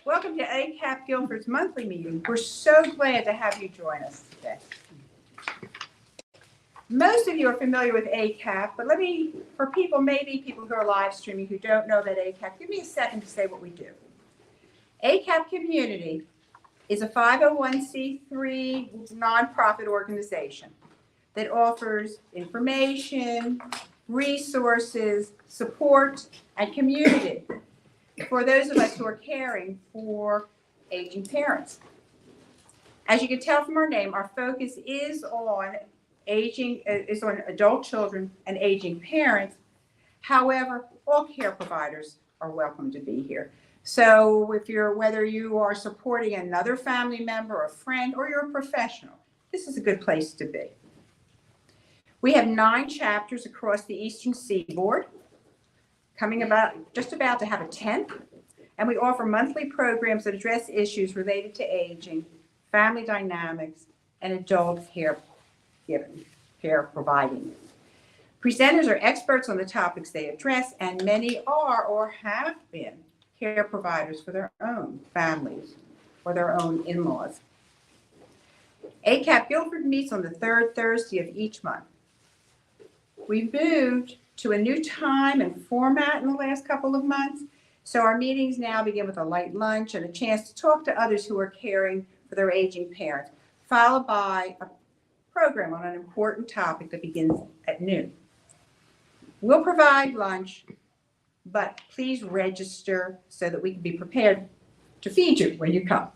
Welcome to ACAP Guilford's monthly meeting. We're so glad to have you join us today. Most of you are familiar with ACAP, but for people who are live streaming who don't know about ACAP, give me a second to say what we do. ACAP Community is a 501c3 nonprofit organization that offers information, resources, support, and community for those of us who are caring for aging parents. As you can tell from our name, our focus is on adult children and aging parents. However, all care providers are welcome to be here. So whether you are supporting another family member, a friend, or you're a professional, this is a good place to be. We have 9 chapters across the Eastern Seaboard, just about to have a 10th, and we offer monthly programs that address issues related to aging, family dynamics, and adult care providing. Presenters are experts on the topics they address, and many are or have been care providers for their own families or their own in-laws. ACAP Guilford meets on the 3rd Thursday of each month. We've moved to a new time and format in the last couple of months, so our meetings now begin with a light lunch and a chance to talk to others who are caring for their aging parents, followed by a program on an important topic that begins at noon. We'll provide lunch, but please register so that we can be prepared to feed you when you come.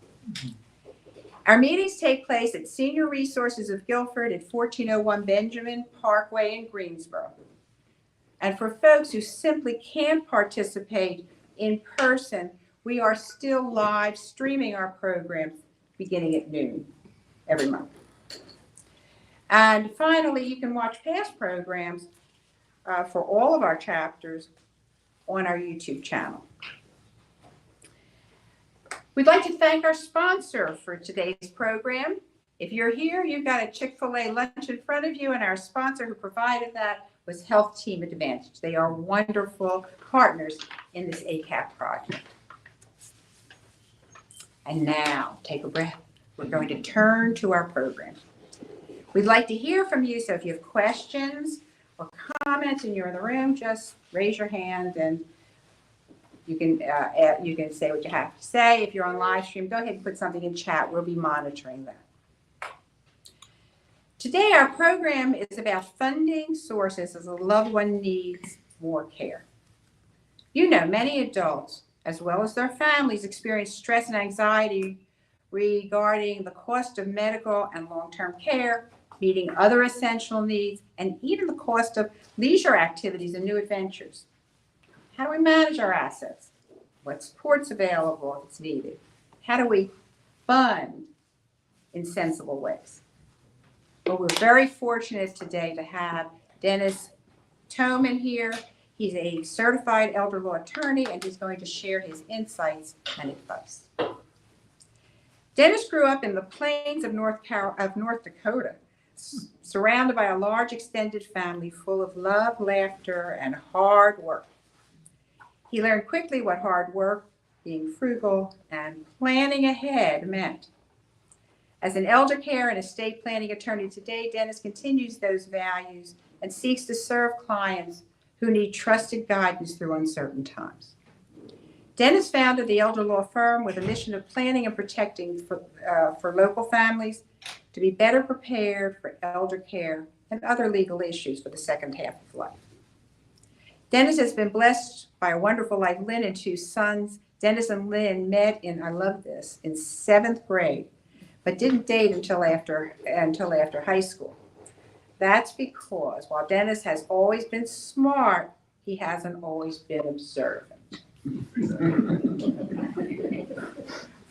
Our meetings take place at Senior Resources of Guilford at 1401 Benjamin Parkway in Greensboro. And for folks who simply can't participate in person, we are still live streaming our programs beginning at noon every month. And finally, you can watch past programs for all of our chapters on our YouTube channel. We'd like to thank our sponsor for today's program. If you're here, you've got a Chick-fil-A lunch in front of you, and our sponsor who provided that was Health Team Advantage. They are wonderful partners in this ACAP project. And now, take a breath. We're going to turn to our program. We'd like to hear from you, so if you have questions or comments and you're in the room, just raise your hand and you can say what you have to say. If you're on live stream, go ahead and put something in chat. We'll be monitoring that. Today, our program is about funding sources as a loved one needs more care. You know, many adults, as well as their families, experience stress and anxiety regarding the cost of medical and long-term care, meeting other essential needs, and even the cost of leisure activities and new adventures. How do we manage our assets? What support's available if it's needed? How do we fund in sensible ways? Well, we're very fortunate today to have Dennis Toman here. He's a certified elder law attorney, and he's going to share his insights and advice. Dennis grew up in the plains of North Dakota, surrounded by a large extended family full of love, laughter, and hard work. He learned quickly what hard work, being frugal, and planning ahead meant. As an elder care and estate planning attorney today, Dennis continues those values and seeks to serve clients who need trusted guidance through uncertain times. Dennis founded the Elderlaw firm with a mission of planning and protecting for local families to be better prepared for elder care and other legal issues for the second half of life. Dennis has been blessed by a wonderful wife, Lynn, and 2 sons. Dennis and Lynn met in 7th grade, but didn't date until after high school. That's because while Dennis has always been smart, he hasn't always been observant.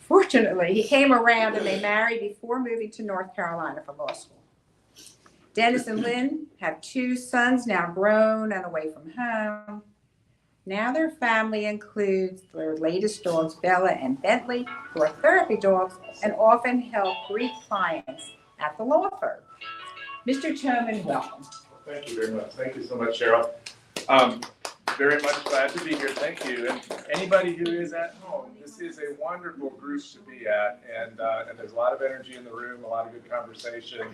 Fortunately, he came around and they married before moving to North Carolina for law school. Dennis and Lynn have 2 sons now grown and away from home. Now their family includes their latest dogs, Bella and Bentley, who are therapy dogs and often help greet clients at the law firm. Mr. Toman, welcome. Thank you very much. Thank you so much, Cheryl. Very much glad to be here. Thank you. And anybody who is at home, this is a wonderful group to be at. And there's a lot of energy in the room, a lot of good conversation,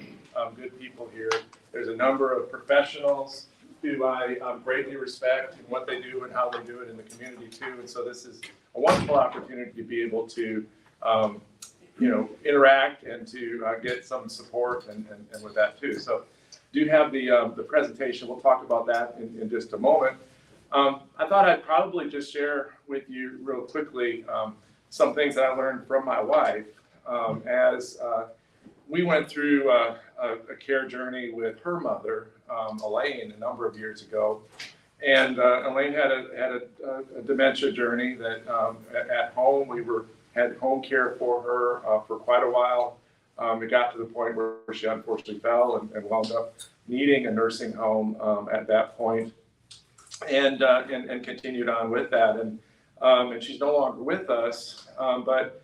good people here. There's a number of professionals who I greatly respect in what they do and how they do it in the community too. And so this is a wonderful opportunity to be able to, interact and to get some support and with that too. So do have the presentation. We'll talk about that in just a moment. I thought I'd probably just share with you real quickly some things that I learned from my wife as we went through a care journey with her mother, Elaine, a number of years ago. And Elaine had a dementia journey that at home we had home care for her for quite a while. It got to the point where she unfortunately fell and wound up needing a nursing home at that point, and continued on with that. And she's no longer with us. But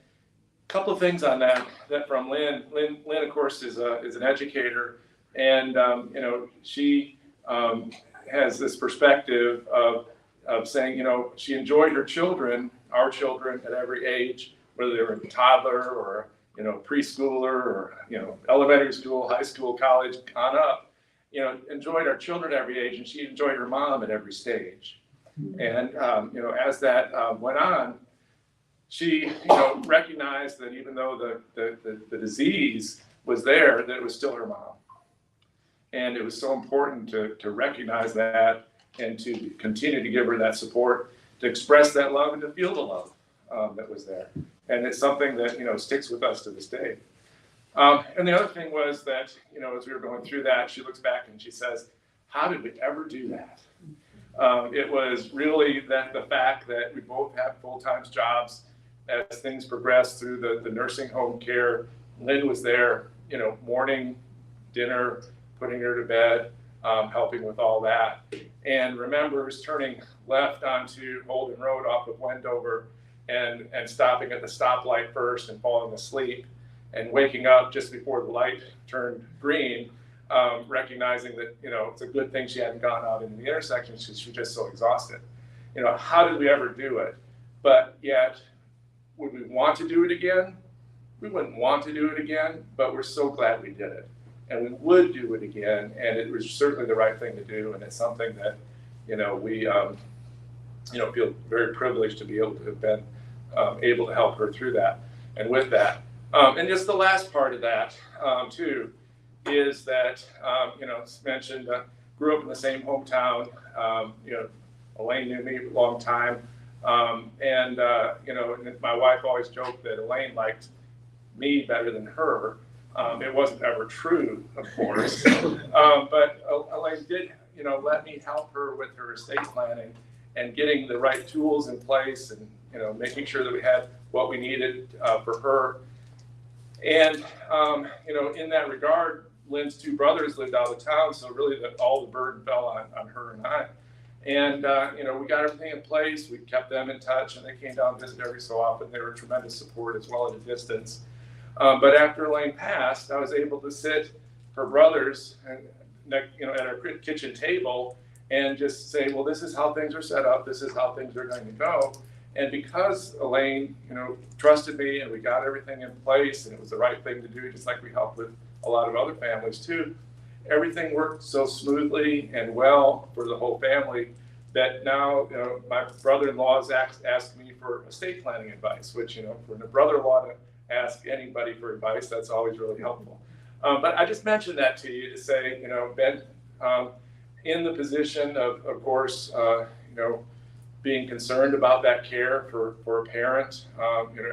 a couple of things on that from Lynn. Lynn, of course, is an educator, and she has this perspective of saying, she enjoyed her children, our children at every age, whether they were a toddler or preschooler or elementary school, high school, college, on up, enjoyed our children at every age, and she enjoyed her mom at every stage. And as that went on, she recognized that even though the disease was there, that it was still her mom. And it was so important to recognize that and to continue to give her that support, to express that love and to feel the love that was there. And it's something that, sticks with us to this day. And the other thing was that, as we were going through that, she looks back and she says, how did we ever do that? It was really the fact that we both have full-time jobs. As things progressed through the nursing home care, Lynn was there, morning, dinner, putting her to bed, helping with all that. And remembers turning left onto Holden Road off of Wendover and stopping at the stoplight first and falling asleep and waking up just before the light turned green, recognizing that, it's a good thing she hadn't gone out into the intersection because she was just so exhausted. How did we ever do it? But yet, would we want to do it again? We wouldn't want to do it again, but we're so glad we did it. And we would do it again, and it was certainly the right thing to do, and it's something that, we, feel very privileged to be able to have been able to help her through that and with that. And just the last part of that, too, is that, it's mentioned, grew up in the same hometown. Elaine knew me a long time. And my wife always joked that Elaine liked me better than her. It wasn't ever true, of course. But Elaine did, let me help her with her estate planning and getting the right tools in place and, making sure that we had what we needed for her. And, in that regard, Lynn's two brothers lived out of town, so really all the burden fell on her and I. And, we got everything in place. We kept them in touch, and they came down and visited every so often. They were tremendous support as well at a distance. But after Elaine passed, I was able to sit her brothers at our kitchen table and just say, well, this is how things are set up. This is how things are going to go. And because Elaine, trusted me and we got everything in place and it was the right thing to do, just like we helped with a lot of other families too, everything worked so smoothly and well for the whole family that now, my brother-in-law has asked me for estate planning advice, which, for a brother-in-law to ask anybody for advice, that's always really helpful. But I just mentioned that to you to say, been in the position of course, being concerned about that care for a parent.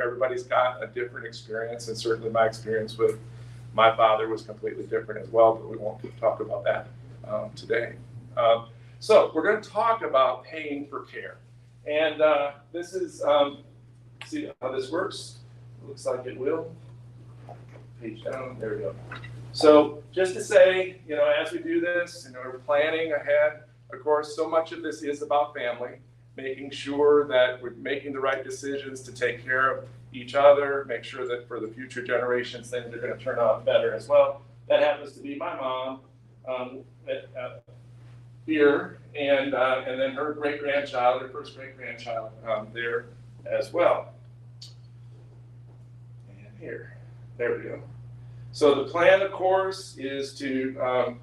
Everybody's got a different experience, and certainly my experience with my father was completely different as well, but we won't talk about that today. So we're going to talk about paying for care. And this is, see how this works? It looks like it will. Page down, there we go. So just to say, as we do this, we're planning ahead. Of course, so much of this is about family, making sure that we're making the right decisions to take care of each other, make sure that for the future generations, things are going to turn out better as well. That happens to be my mom. here, and then her great-grandchild, her first great-grandchild there as well. And here, there we go. So the plan, of course, is to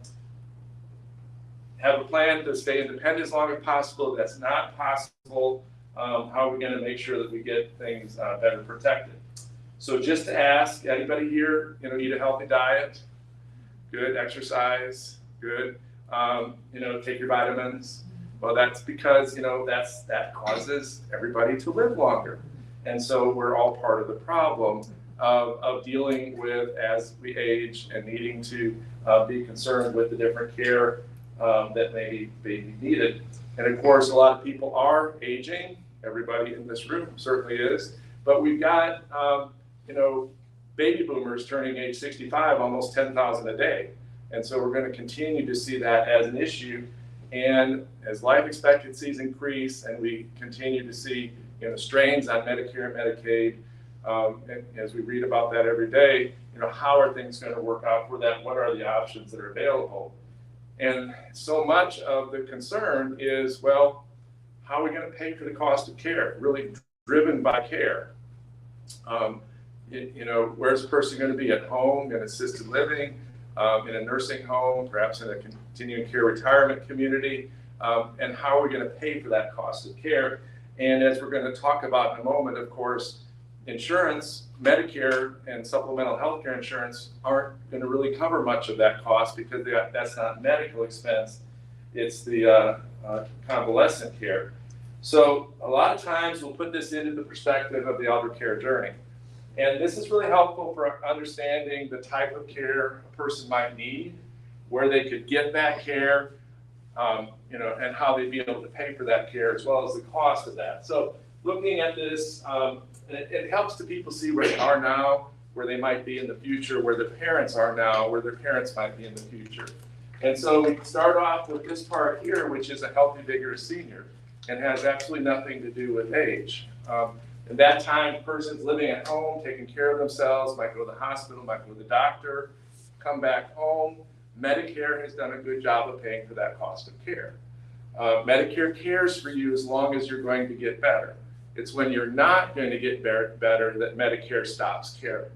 have a plan to stay independent as long as possible. If that's not possible, how are we going to make sure that we get things better protected? So just to ask, anybody here, eat a healthy diet, good, exercise, good, take your vitamins. Well, that's because, that causes everybody to live longer. And so we're all part of the problem of dealing with as we age and needing to be concerned with the different care that may be needed. And of course, a lot of people are aging. Everybody in this room certainly is. But we've got, baby boomers turning age 65, almost 10,000 a day. And so we're going to continue to see that as an issue. And as life expectancies increase and we continue to see strains on Medicare and Medicaid, and as we read about that every day, how are things going to work out for that? What are the options that are available? And so much of the concern is, well, how are we going to pay for the cost of care? Really driven by care. Where's the person going to be? At home, in assisted living, in a nursing home, perhaps in a continuing care retirement community? And how are we going to pay for that cost of care? And as we're going to talk about in a moment, of course, insurance, Medicare and supplemental health care insurance aren't going to really cover much of that cost because that's not medical expense. It's the convalescent care. So a lot of times we'll put this into the perspective of the elder care journey. And this is really helpful for understanding the type of care a person might need, where they could get that care, and how they'd be able to pay for that care, as well as the cost of that. So looking at this, it helps the people see where they are now, where they might be in the future, where their parents are now, where their parents might be in the future. And so we start off with this part here, which is a healthy, vigorous senior, and has absolutely nothing to do with age. In that time, the person's living at home, taking care of themselves, might go to the hospital, might go to the doctor, come back home. Medicare has done a good job of paying for that cost of care. Medicare cares for you as long as you're going to get better. It's when you're not going to get better that Medicare stops caring.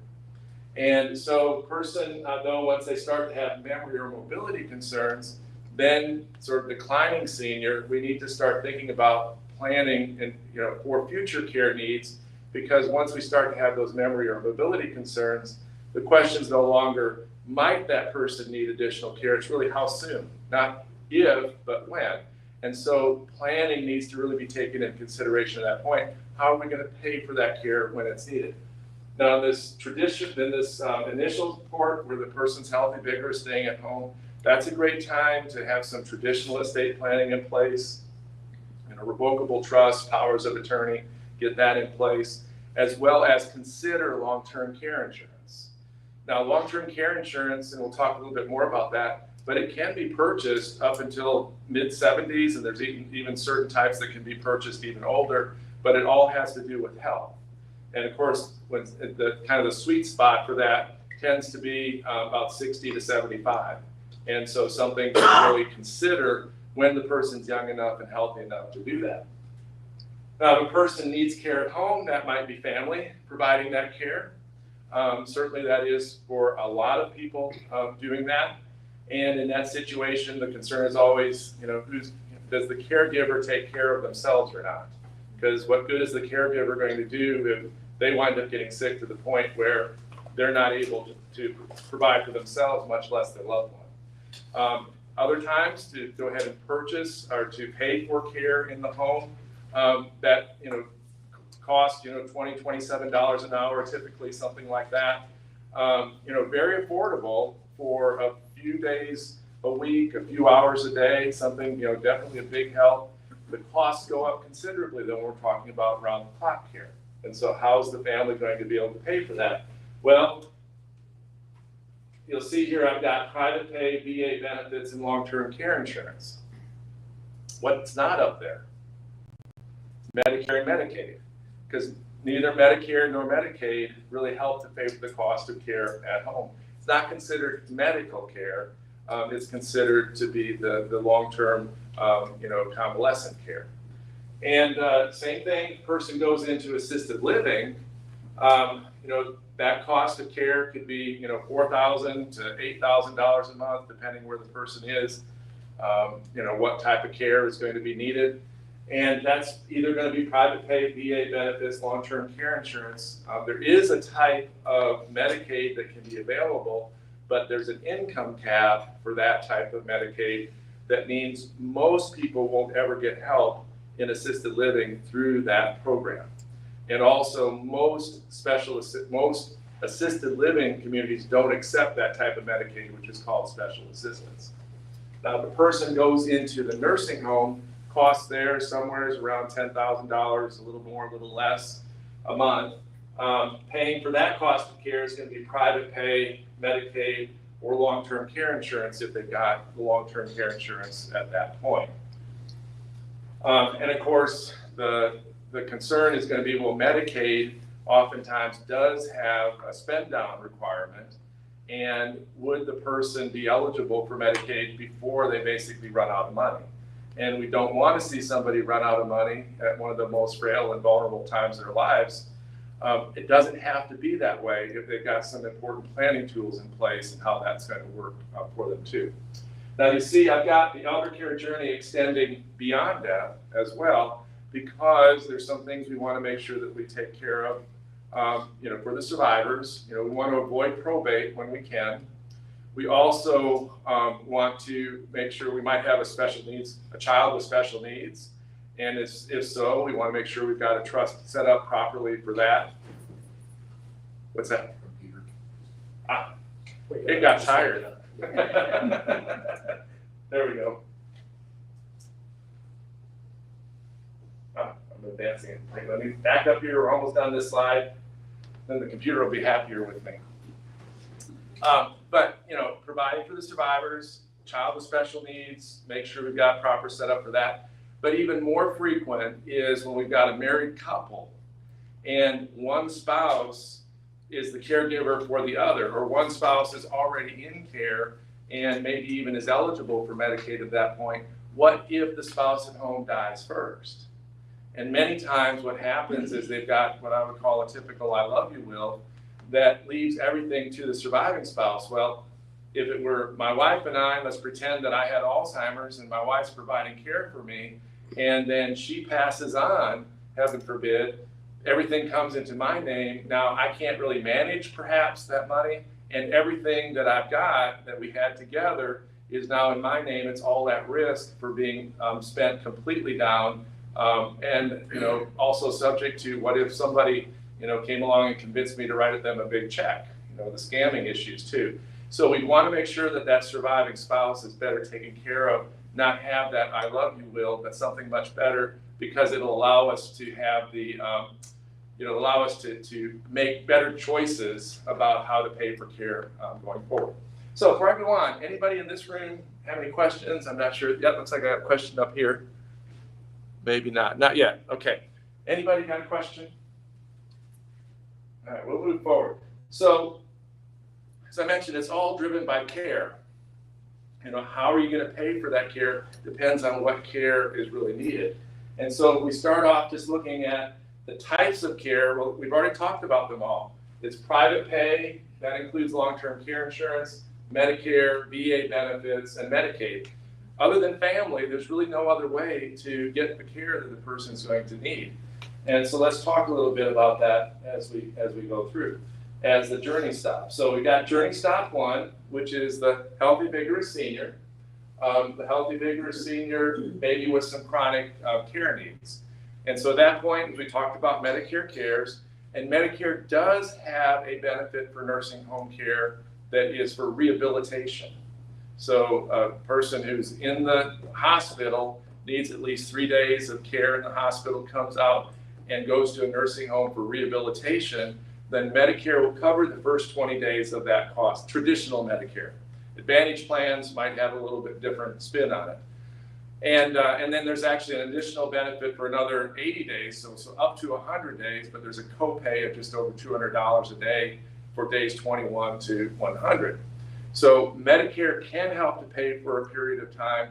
And so the person, though, once they start to have memory or mobility concerns, then sort of declining senior, we need to start thinking about planning and for future care needs, because once we start to have those memory or mobility concerns, the question is no longer might that person need additional care, it's really how soon, not if, but when. And so planning needs to really be taken into consideration at that point. How are we going to pay for that care when it's needed? Now, this initial support where the person's healthy, vigorous, staying at home, that's a great time to have some traditional estate planning in place, revocable trust, powers of attorney, get that in place, as well as consider long-term care insurance. Now, long-term care insurance, and we'll talk a little bit more about that, but it can be purchased up until mid-70s, and there's even certain types that can be purchased even older, but it all has to do with health. And of course, when the sweet spot for that tends to be about 60 to 75. And so something to really consider when the person's young enough and healthy enough to do that. Now, if a person needs care at home, that might be family providing that care. Certainly that is for a lot of people doing that. And in that situation, the concern is always, does the caregiver take care of themselves or not? Because what good is the caregiver going to do if they wind up getting sick to the point where they're not able to provide for themselves, much less their loved one? Other times, to go ahead and purchase or to pay for care in the home that cost $20, $27 an hour, typically something like that. Very affordable for a few days a week, a few hours a day, something definitely a big help. The costs go up considerably though when we're talking about round-the-clock care. And so how's the family going to be able to pay for that? Well, you'll see here I've got private pay, VA benefits, and long-term care insurance. What's not up there? Medicare and Medicaid, because neither Medicare nor Medicaid really help to pay for the cost of care at home. It's not considered medical care, is considered to be the long-term, convalescent care. And same thing, person goes into assisted living, that cost of care could be, $4,000 to $8,000 a month, depending where the person is, what type of care is going to be needed. And that's either going to be private pay, VA benefits, long-term care insurance. There is a type of Medicaid that can be available, but there's an income cap for that type of Medicaid. That means most people won't ever get help in assisted living through that program. And also most assisted living communities don't accept that type of Medicaid, which is called special assistance. Now, the person goes into the nursing home, cost there somewhere is around $10,000, a little more, a little less a month. Paying for that cost of care is going to be private pay, Medicaid, or long-term care insurance if they've got the long-term care insurance at that point. And of course, the concern is going to be, well, Medicaid oftentimes does have a spend down requirement, and would the person be eligible for Medicaid before they basically run out of money? And we don't want to see somebody run out of money at one of the most frail and vulnerable times of their lives. It doesn't have to be that way if they've got some important planning tools in place and how that's going to work for them too. Now you see, I've got the elder care journey extending beyond death as well, because there's some things we want to make sure that we take care of. For the survivors, we want to avoid probate when we can. We also want to make sure we might have a child with special needs. And if so, we want to make sure we've got a trust set up properly for that. What's that? It got tired. There we go. I'm advancing it. Let me back up here. We're almost done this slide. Then the computer will be happier with me. But providing for the survivors, child with special needs, make sure we've got proper setup for that. But even more frequent is when we've got a married couple and one spouse is the caregiver for the other, or one spouse is already in care and maybe even is eligible for Medicaid at that point. What if the spouse at home dies first? And many times what happens is they've got what I would call a typical I love you will that leaves everything to the surviving spouse. Well, if it were my wife and I, let's pretend that I had Alzheimer's and my wife's providing care for me, and then she passes on, heaven forbid, everything comes into my name. Now I can't really manage perhaps that money, and everything that I've got that we had together is now in my name. It's all at risk for being spent completely down. And also subject to what if somebody came along and convinced me to write them a big check, the scamming issues too. So we want to make sure that that surviving spouse is better taken care of, not have that I love you will, but something much better, because it'll allow us to have the allow us to make better choices about how to pay for care going forward. So before I go on, anybody in this room have any questions? I'm not sure. Yep, looks like I got a question up here. Maybe not yet. Okay. Anybody got a question? All right, we'll move forward. So, as I mentioned, it's all driven by care. How are you going to pay for that care depends on what care is really needed. And so we start off just looking at the types of care. Well, we've already talked about them all. It's private pay, that includes long-term care insurance, Medicare, VA benefits, and Medicaid. Other than family, there's really no other way to get the care that the person's going to need. And so let's talk a little bit about that as we go through, as the journey stop. So we got journey stop 1, which is the healthy, vigorous senior. The healthy, vigorous senior, maybe with some chronic care needs. And so at that point, as we talked about Medicare cares, and Medicare does have a benefit for nursing home care that is for rehabilitation. So a person who's in the hospital needs at least 3 days of care in the hospital, comes out and goes to a nursing home for rehabilitation, then Medicare will cover the first 20 days of that cost, traditional Medicare. Advantage plans might have a little bit different spin on it. And then there's actually an additional benefit for another 80 days, so up to 100 days, but there's a copay of just over $200 a day for days 21 to 100. So Medicare can help to pay for a period of time.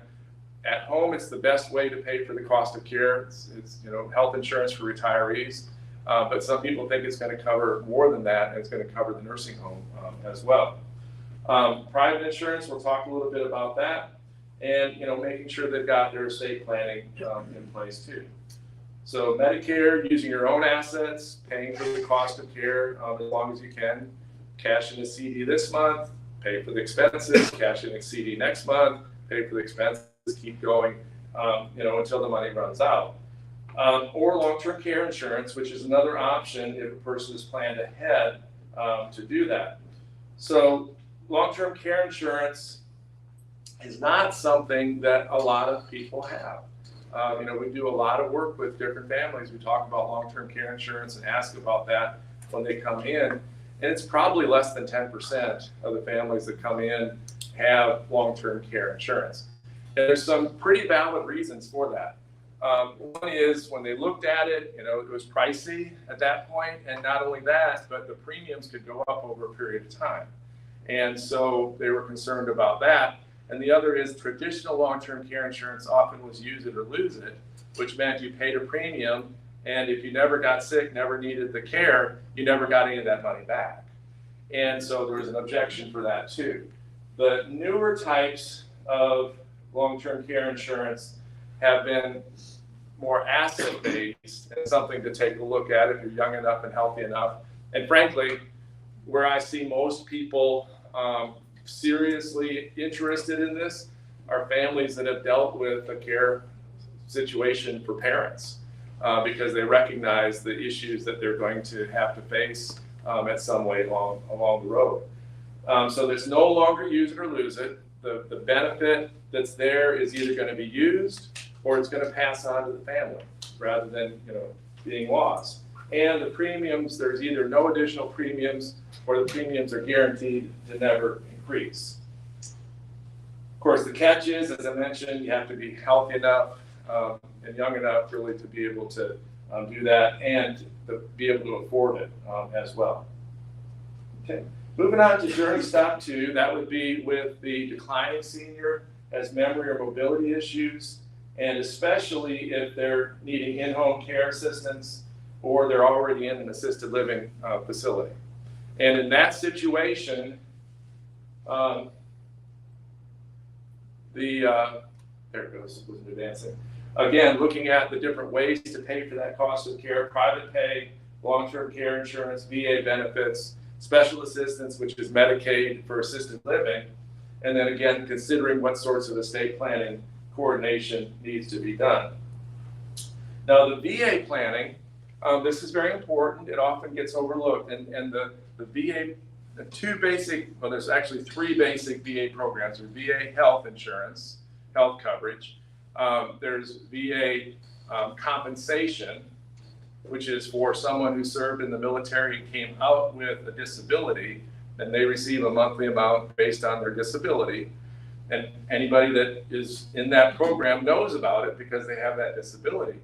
At home, it's the best way to pay for the cost of care. It's health insurance for retirees, but some people think it's going to cover more than that, and it's going to cover the nursing home as well. Private insurance, we'll talk a little bit about that, and making sure they've got their estate planning in place too. So Medicare, using your own assets, paying for the cost of care as long as you can. Cash in a CD this month, pay for the expenses. Cash in a CD next month, pay for the expenses. Keep going, until the money runs out. Or long-term care insurance, which is another option if a person has planned ahead to do that. So long-term care insurance is not something that a lot of people have. We do a lot of work with different families. We talk about long-term care insurance and ask about that when they come in. And it's probably less than 10% of the families that come in have long-term care insurance. And there's some pretty valid reasons for that. One is when they looked at it, it was pricey at that point. And not only that, but the premiums could go up over a period of time. And so they were concerned about that. And the other is traditional long-term care insurance often was use it or lose it, which meant you paid a premium, and if you never got sick, never needed the care, you never got any of that money back. And so there was an objection for that too. The newer types of long-term care insurance have been more asset-based, and something to take a look at if you're young enough and healthy enough. And frankly, where I see most people seriously interested in this are families that have dealt with a care situation for parents because they recognize the issues that they're going to have to face at some way along the road. So there's no longer use it or lose it. The benefit that's there is either going to be used or it's going to pass on to the family rather than being lost. And the premiums, there's either no additional premiums or the premiums are guaranteed to never increase. Of course, the catch is, as I mentioned, you have to be healthy enough and young enough really to be able to do that and to be able to afford it as well. Okay, moving on to Journey Stop 2, that would be with the declining senior as memory or mobility issues, and especially if they're needing in-home care assistance or they're already in an assisted living facility. And in that situation, there it goes, wasn't advancing. Again, looking at the different ways to pay for that cost of care: private pay, long-term care insurance, VA benefits, special assistance, which is Medicaid for assisted living, and then again, considering what sorts of estate planning coordination needs to be done. Now, the VA planning, this is very important. It often gets overlooked, and the VA, there's actually three basic VA programs. There's VA health insurance, health coverage. There's VA compensation, which is for someone who served in the military and came out with a disability, and they receive a monthly amount based on their disability. And anybody that is in that program knows about it because they have that disability.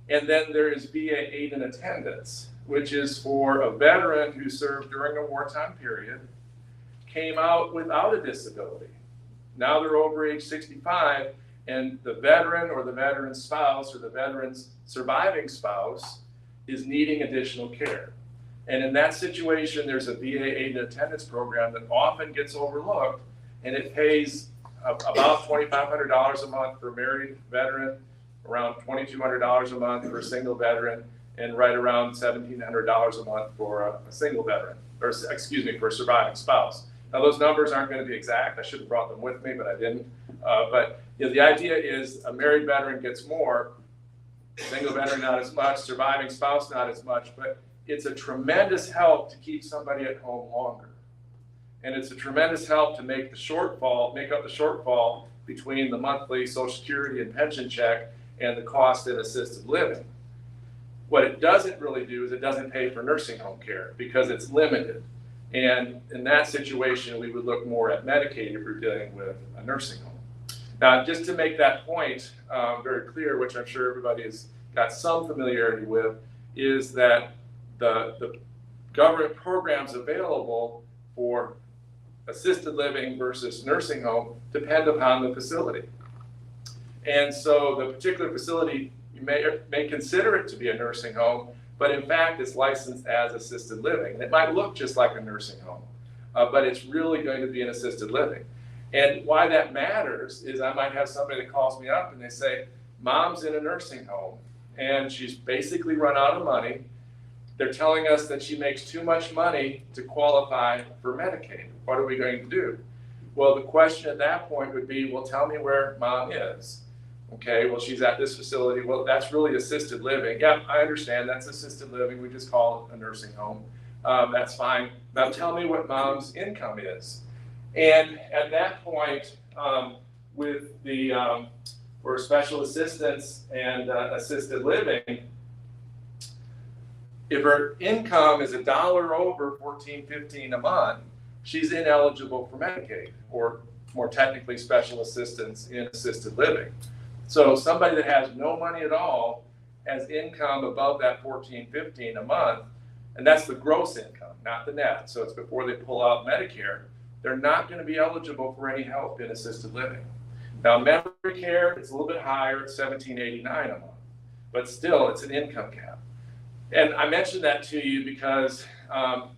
And then there is VA aid and attendance, which is for a veteran who served during a wartime period, came out without a disability. Now they're over age 65, and the veteran or the veteran's spouse or the veteran's surviving spouse is needing additional care. And in that situation, there's a VA aid and attendance program that often gets overlooked, and it pays about $2,500 a month for a married veteran, around $2,200 a month for a single veteran, and right around $1,700 a month for a single veteran, or excuse me, for a surviving spouse. Now those numbers aren't going to be exact. I should have brought them with me, but I didn't. But the idea is a married veteran gets more, single veteran not as much, surviving spouse not as much, but it's a tremendous help to keep somebody at home longer. And it's a tremendous help to make up the shortfall between the monthly Social Security and pension check and the cost of assisted living. What it doesn't really do is it doesn't pay for nursing home care because it's limited. And in that situation, we would look more at Medicaid if we're dealing with a nursing home. Now, just to make that point very clear, which I'm sure everybody has got some familiarity with, is that the government programs available for assisted living versus nursing home depend upon the facility. And so the particular facility, you may consider it to be a nursing home, but in fact it's licensed as assisted living. It might look just like a nursing home, but it's really going to be an assisted living. And why that matters is I might have somebody that calls me up and they say, mom's in a nursing home and she's basically run out of money. They're telling us that she makes too much money to qualify for Medicaid. What are we going to do? Well, the question at that point would be, well, tell me where mom is. Okay, well, she's at this facility. Well, that's really assisted living. Yeah, I understand that's assisted living. We just call it a nursing home. That's fine. Now tell me what mom's income is. And at that point, with the for special assistance and assisted living, if her income is $1 over $14.15 a month, she's ineligible for Medicaid, or more technically, special assistance in assisted living. So somebody that has no money at all has income above that $14.15 a month, and that's the gross income, not the net. So it's before they pull out Medicare. They're not going to be eligible for any help in assisted living. Now, memory care, it's a little bit higher, it's $17.89 a month, but still, it's an income cap. And I mentioned that to you because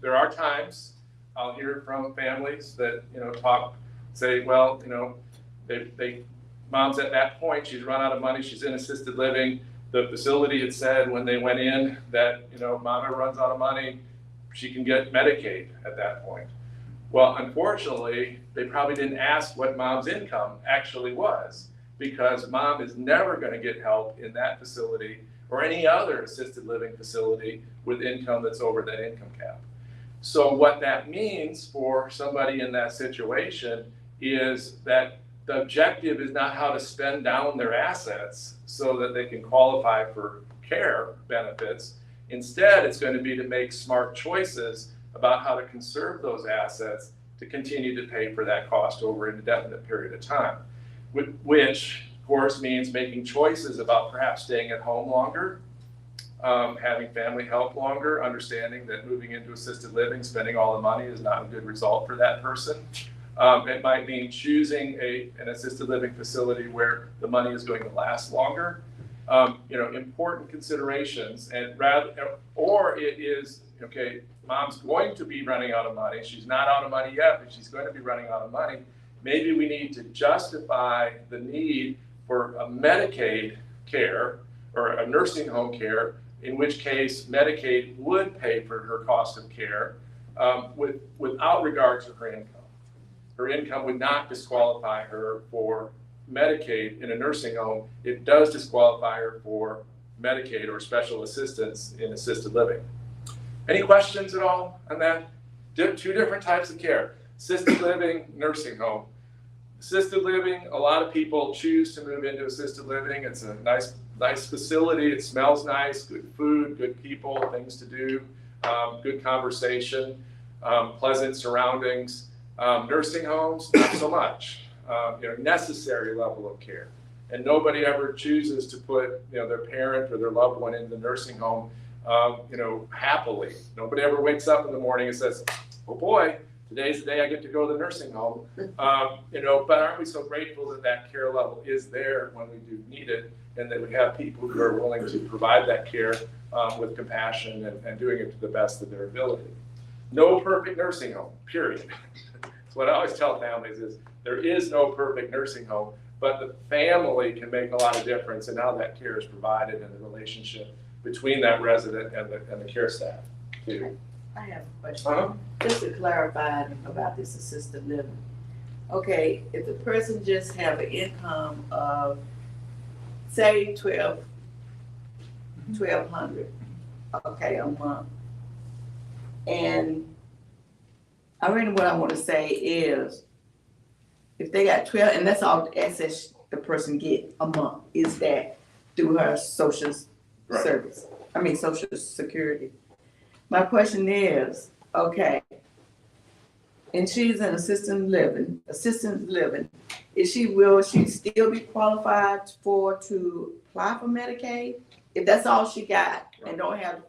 there are times I'll hear from families that say, well, mom's at that point, she's run out of money, she's in assisted living. The facility had said when they went in that, mama runs out of money, she can get Medicaid at that point. Well, unfortunately, they probably didn't ask what mom's income actually was, because mom is never going to get help in that facility or any other assisted living facility with income that's over that income cap. So what that means for somebody in that situation is that the objective is not how to spend down their assets so that they can qualify for care benefits. Instead, it's going to be to make smart choices about how to conserve those assets to continue to pay for that cost over an indefinite period of time, which of course means making choices about perhaps staying at home longer, having family help longer, understanding that moving into assisted living, spending all the money is not a good result for that person. It might mean choosing an assisted living facility where the money is going to last longer. Important considerations, or it is, okay, mom's going to be running out of money. She's not out of money yet, but she's going to be running out of money. Maybe we need to justify the need for a Medicaid care or a nursing home care, in which case Medicaid would pay for her cost of care without regard to her income. Her income would not disqualify her for Medicaid in a nursing home. It does disqualify her for Medicaid or special assistance in assisted living. Any questions at all on that? Two different types of care: assisted living, nursing home. Assisted living, a lot of people choose to move into assisted living. It's a nice facility. It smells nice, good food, good people, things to do, good conversation, pleasant surroundings. Nursing homes, not so much. Necessary level of care. And nobody ever chooses to put their parent or their loved one in the nursing home happily. Nobody ever wakes up in the morning and says, oh boy, today's the day I get to go to the nursing home. But aren't we so grateful that that care level is there when we do need it, and that we have people who are willing to provide that care with compassion and doing it to the best of their ability. No perfect nursing home, period. That's what I always tell families is there is no perfect nursing home, but the family can make a lot of difference in how that care is provided and the relationship between that resident and the care staff too. I have a question. Just to clarify about this assisted living. Okay, if the person just have an income of, say, $1,200, okay, a month, and what I want to say is, if they got 12, and that's all the access the person get a month, is that through her social service, social security. My question is, okay, and she's in assisted living, will she still be qualified to apply for Medicaid? If that's all she got and don't have,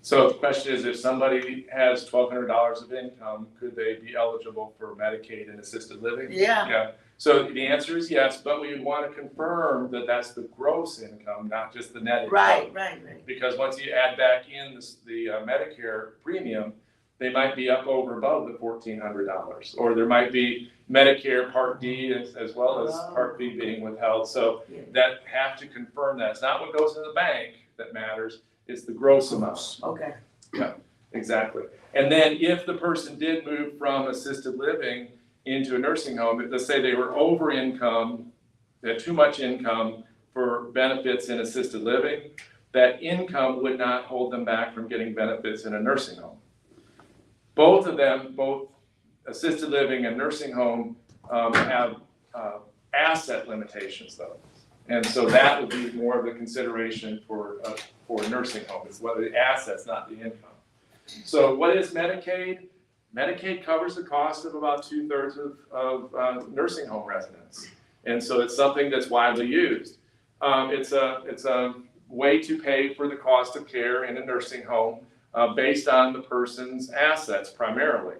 So the question is, if somebody has $1,200 of income, could they be eligible for Medicaid and assisted living? Yeah. Yeah. So the answer is yes, but we want to confirm that that's the gross income, not just the net income. Right. Because once you add back in the Medicare premium, they might be up over above the $1,400, or there might be Medicare Part D as well as Part B being withheld. So that have to confirm that. It's not what goes in the bank that matters, it's the gross amount. Okay. Yeah, exactly. And then if the person did move from assisted living into a nursing home, let's say they were over income, they had too much income for benefits in assisted living, that income would not hold them back from getting benefits in a nursing home. Both of them, both assisted living and nursing home, have asset limitations though. And so that would be more of a consideration for a nursing home, is whether the assets, not the income. So what is Medicaid? Medicaid covers the cost of about 2/3 of nursing home residents. And so it's something that's widely used. It's a way to pay for the cost of care in a nursing home based on the person's assets primarily.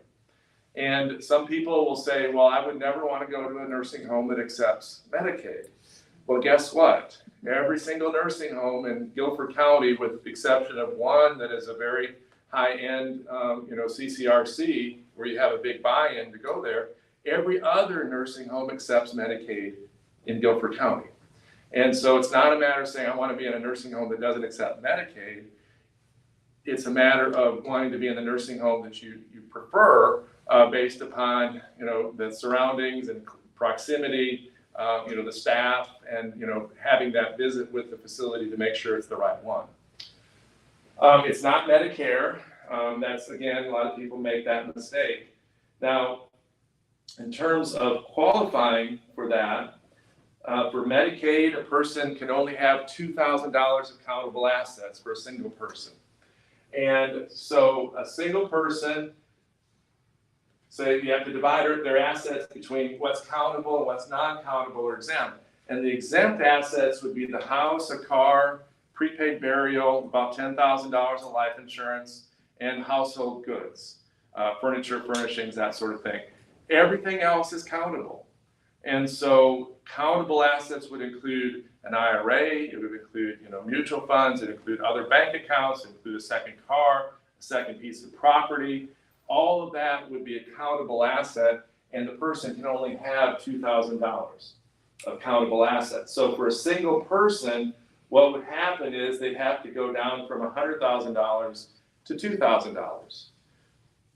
And some people will say, well, I would never want to go to a nursing home that accepts Medicaid. Well, guess what? Every single nursing home in Guilford County, with the exception of one that is a very high-end, CCRC, where you have a big buy-in to go there, every other nursing home accepts Medicaid in Guilford County. And so it's not a matter of saying, I want to be in a nursing home that doesn't accept Medicaid. It's a matter of wanting to be in the nursing home that you prefer based upon, the surroundings and proximity, the staff, and, having that visit with the facility to make sure it's the right one. It's not Medicare. That's, again, a lot of people make that mistake. Now, in terms of qualifying for that, for Medicaid, a person can only have $2,000 of countable assets for a single person. And so a single person, so you have to divide their assets between what's countable and what's non-countable or exempt. And the exempt assets would be the house, a car, prepaid burial, about $10,000 of life insurance, and household goods, furniture, furnishings, that sort of thing. Everything else is countable. And so countable assets would include an IRA, it would include, mutual funds, it would include other bank accounts, it would include a second car, a second piece of property. All of that would be a countable asset, and the person can only have $2,000 of countable assets. So for a single person, what would happen is they'd have to go down from $100,000 to $2,000.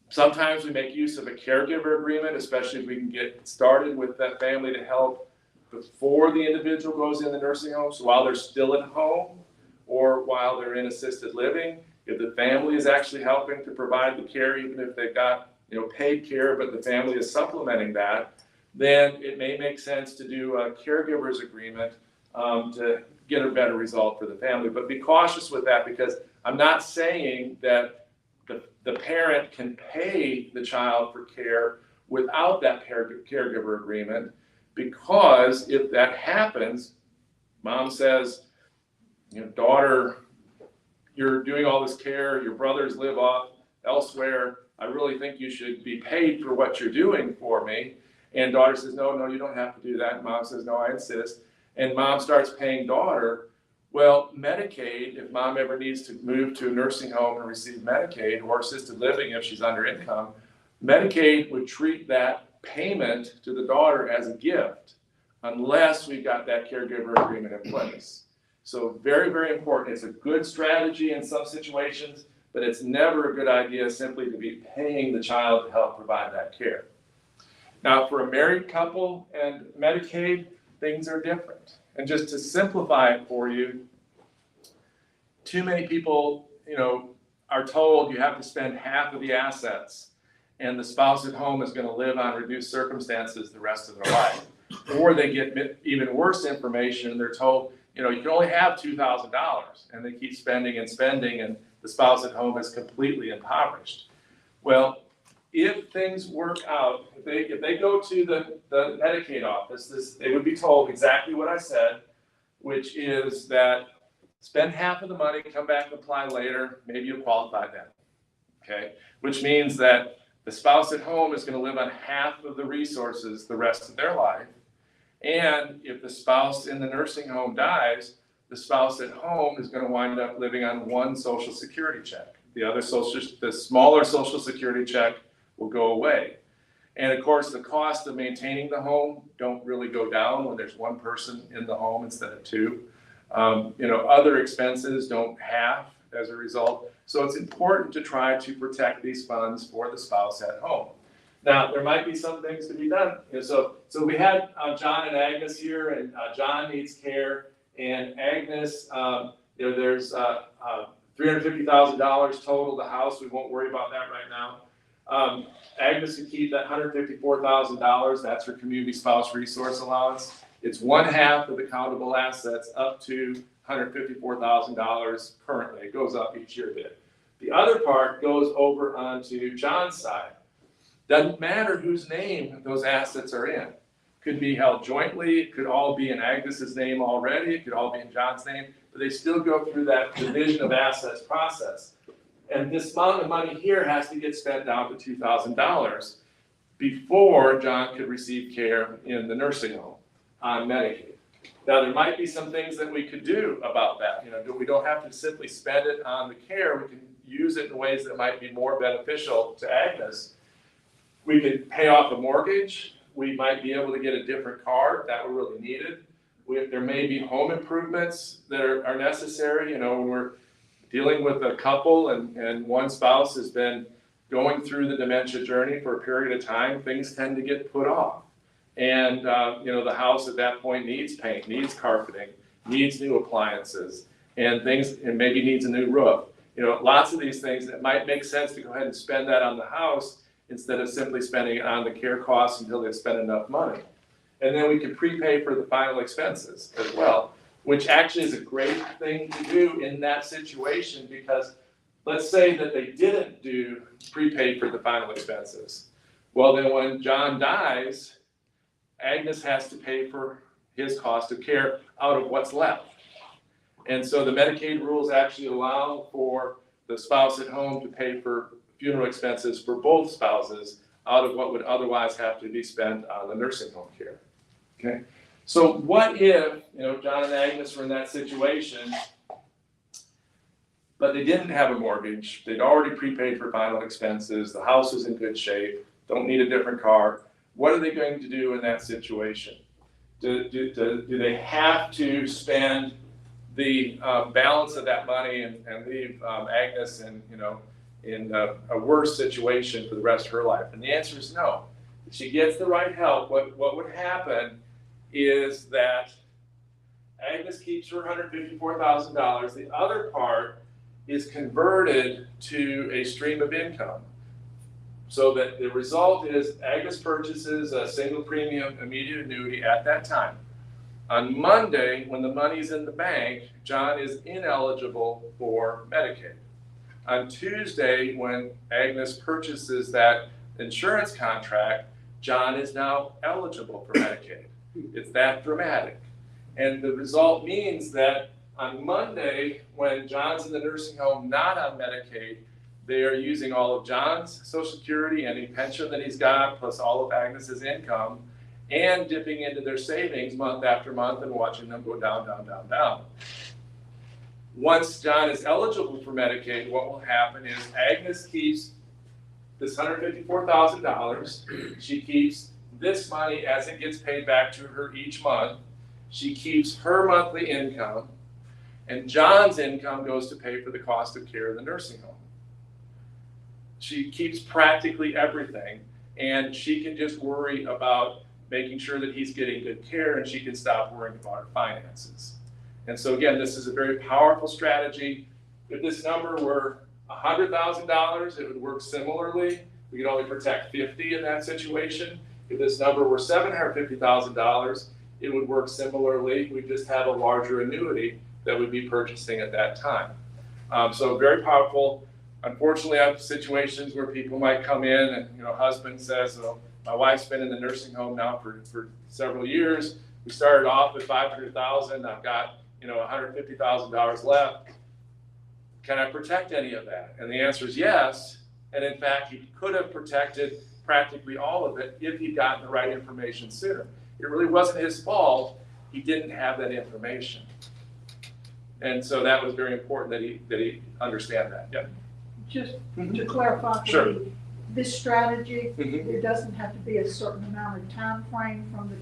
Sometimes we make use of a caregiver agreement, especially if we can get started with that family to help before the individual goes in the nursing home. So while they're still at home or while they're in assisted living, if the family is actually helping to provide the care, even if they've got paid care, but the family is supplementing that, then it may make sense to do a caregiver's agreement to get a better result for the family. But be cautious with that, because I'm not saying that the parent can pay the child for care without that caregiver agreement, because if that happens, mom says, daughter, you're doing all this care, your brothers live off elsewhere, I really think you should be paid for what you're doing for me. And daughter says, no, you don't have to do that. And mom says, no, I insist. And mom starts paying daughter. Well, Medicaid, if mom ever needs to move to a nursing home and receive Medicaid, or assisted living if she's under income, Medicaid would treat that payment to the daughter as a gift, unless we've got that caregiver agreement in place. So very, very important. It's a good strategy in some situations, but it's never a good idea simply to be paying the child to help provide that care. Now, for a married couple and Medicaid, things are different. And just to simplify it for you, too many people, are told you have to spend half of the assets, and the spouse at home is going to live on reduced circumstances the rest of their life. Or they get even worse information, and they're told, you can only have $2,000, and they keep spending, and the spouse at home is completely impoverished. Well, if things work out, if they go to the Medicaid office, they would be told exactly what I said, which is that spend half of the money, come back and apply later, maybe you'll qualify then. Okay, which means that the spouse at home is going to live on half of the resources the rest of their life. And if the spouse in the nursing home dies, the spouse at home is going to wind up living on one Social Security check. The smaller Social Security check will go away. And of course, the cost of maintaining the home don't really go down when there's one person in the home instead of two. Other expenses don't halve as a result. So it's important to try to protect these funds for the spouse at home. Now, there might be some things to be done. So we had John and Agnes here, and John needs care, and Agnes, there's $350,000 total the house. We won't worry about that right now. Agnes can keep that $154,000. That's her community spouse resource allowance. It's 1/2 of the countable assets up to $154,000 currently. It goes up each year a bit. The other part goes over onto John's side. Doesn't matter whose name those assets are in. Could be held jointly. It could all be in Agnes's name already. It could all be in John's name, but they still go through that division of assets process. And this amount of money here has to get spent down to $2,000 before John could receive care in the nursing home on Medicaid. Now, there might be some things that we could do about that. We don't have to simply spend it on the care. We can use it in ways that might be more beneficial to Agnes. We could pay off a mortgage. We might be able to get a different car if that were really needed. There may be home improvements that are necessary. When we're dealing with a couple and one spouse has been going through the dementia journey for a period of time, things tend to get put off. And, the house at that point needs paint, needs carpeting, needs new appliances, and maybe needs a new roof. Lots of these things that might make sense to go ahead and spend that on the house instead of simply spending it on the care costs until they've spent enough money. And then we can prepay for the final expenses as well, which actually is a great thing to do in that situation, because let's say that they didn't do prepay for the final expenses. Well, then when John dies, Agnes has to pay for his cost of care out of what's left. And so the Medicaid rules actually allow for the spouse at home to pay for funeral expenses for both spouses out of what would otherwise have to be spent on the nursing home care. Okay. So what if, John and Agnes were in that situation, but they didn't have a mortgage, they'd already prepaid for final expenses, the house was in good shape, don't need a different car. What are they going to do in that situation? Do they have to spend the balance of that money and leave Agnes in a worse situation for the rest of her life? And the answer is no. If she gets the right help, what would happen is that Agnes keeps her $154,000. The other part is converted to a stream of income. So that the result is Agnes purchases a single premium immediate annuity at that time. On Monday, when the money's in the bank, John is ineligible for Medicaid. On Tuesday, when Agnes purchases that insurance contract, John is now eligible for Medicaid. It's that dramatic. And the result means that on Monday, when John's in the nursing home not on Medicaid, they are using all of John's Social Security, any pension that he's got, plus all of Agnes's income, and dipping into their savings month after month and watching them go down, down, down, down. Once John is eligible for Medicaid, what will happen is Agnes keeps this $154,000. She keeps this money as it gets paid back to her each month. She keeps her monthly income, and John's income goes to pay for the cost of care in the nursing home. She keeps practically everything, and she can just worry about making sure that he's getting good care, and she can stop worrying about her finances. And so again, this is a very powerful strategy. If this number were $100,000, it would work similarly. We could only protect 50 in that situation. If this number were $750,000, it would work similarly. We just have a larger annuity that we'd be purchasing at that time. So very powerful. Unfortunately, I have situations where people might come in and, husband says, well, my wife's been in the nursing home now for several years. We started off with $500,000. I've got, $150,000 left. Can I protect any of that? And the answer is yes. And in fact, he could have protected practically all of it if he'd gotten the right information sooner. It really wasn't his fault. He didn't have that information. And so that was very important that he understand that. Yeah. Just to clarify, Sure. This strategy, Mhm. there doesn't have to be a certain amount of time frame from the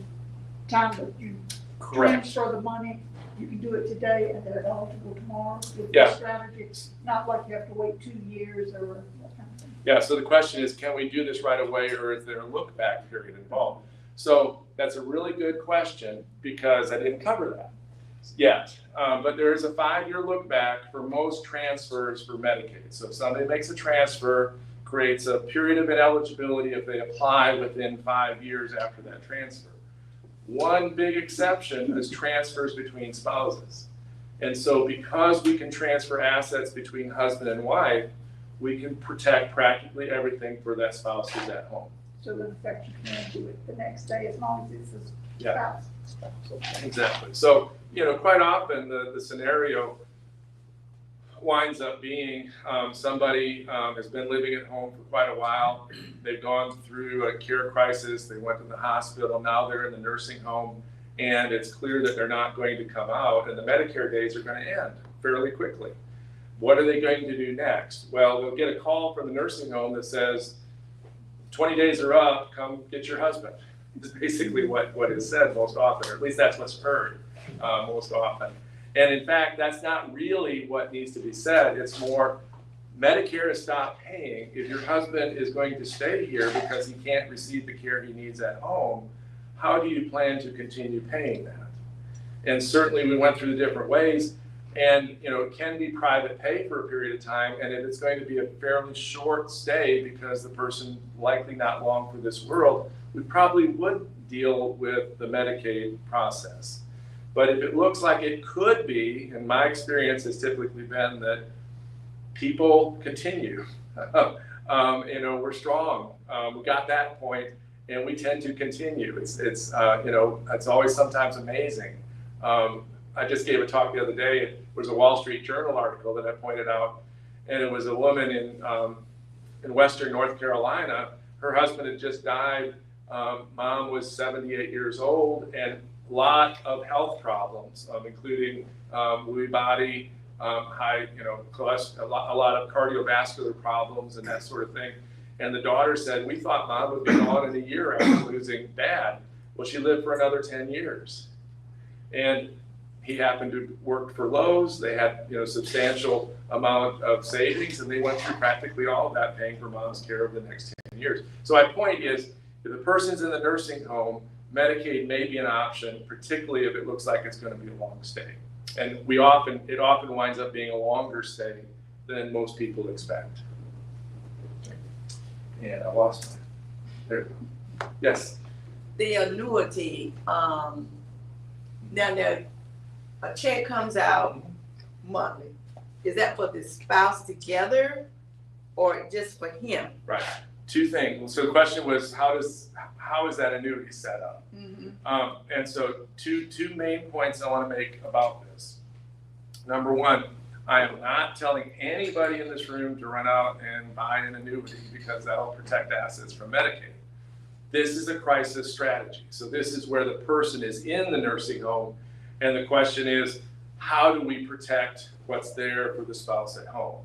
time that you Correct. transfer the money. You can do it today and they're eligible tomorrow with Yeah. this strategy. It's not like you have to wait 2 years or that kind of thing. Yeah, so the question is, can we do this right away, or is there a look back period involved? So that's a really good question, because I didn't cover that yet. But there is a 5-year look back for most transfers for Medicaid. So if somebody makes a transfer, creates a period of ineligibility if they apply within 5 years after that transfer. One big exception is transfers between spouses. And so because we can transfer assets between husband and wife, we can protect practically everything for that spouse who's at home. So in effect, you can do it the next day as long as it's a Yeah. spouse. Exactly. So, quite often the scenario winds up being somebody has been living at home for quite a while. They've gone through a care crisis. They went to the hospital. Now they're in the nursing home, and it's clear that they're not going to come out, and the Medicare days are going to end fairly quickly. What are they going to do next? Well, they'll get a call from the nursing home that says, 20 days are up, come get your husband. It's basically what is said most often, or at least that's what's heard most often. And in fact, that's not really what needs to be said. It's more, Medicare has stopped paying. If your husband is going to stay here because he can't receive the care he needs at home, how do you plan to continue paying that? And certainly we went through the different ways, and it can be private pay for a period of time, and if it's going to be a fairly short stay because the person likely not long for this world, we probably would deal with the Medicaid process. But if it looks like it could be, and my experience has typically been that people continue. We're strong. We got that point, and we tend to continue. It's always sometimes amazing. I just gave a talk the other day. It was a Wall Street Journal article that I pointed out, and it was a woman in Western North Carolina. Her husband had just died. Mom was 78 years old, and a lot of health problems, including Lewy body, high, cholesterol, a lot of cardiovascular problems and that sort of thing. And the daughter said, "We thought Mom would be gone in a year after losing Dad." Well, she lived for another 10 years. And he happened to work for Lowe's. They had, substantial amount of savings, and they went through practically all of that, paying for Mom's care over the next 10 years. So my point is, if the person's in the nursing home, Medicaid may be an option, particularly if it looks like it's going to be a long stay. And it often winds up being a longer stay than most people expect. And I lost my, there. Yes. The annuity, now a check comes out monthly. Is that for the spouse together or just for him? Right. Two things. So the question was, how is that annuity set up? Mm-hmm. And so two main points I want to make about this. Number one, I am not telling anybody in this room to run out and buy an annuity because that'll protect assets from Medicaid. This is a crisis strategy. So this is where the person is in the nursing home, and the question is, how do we protect what's there for the spouse at home?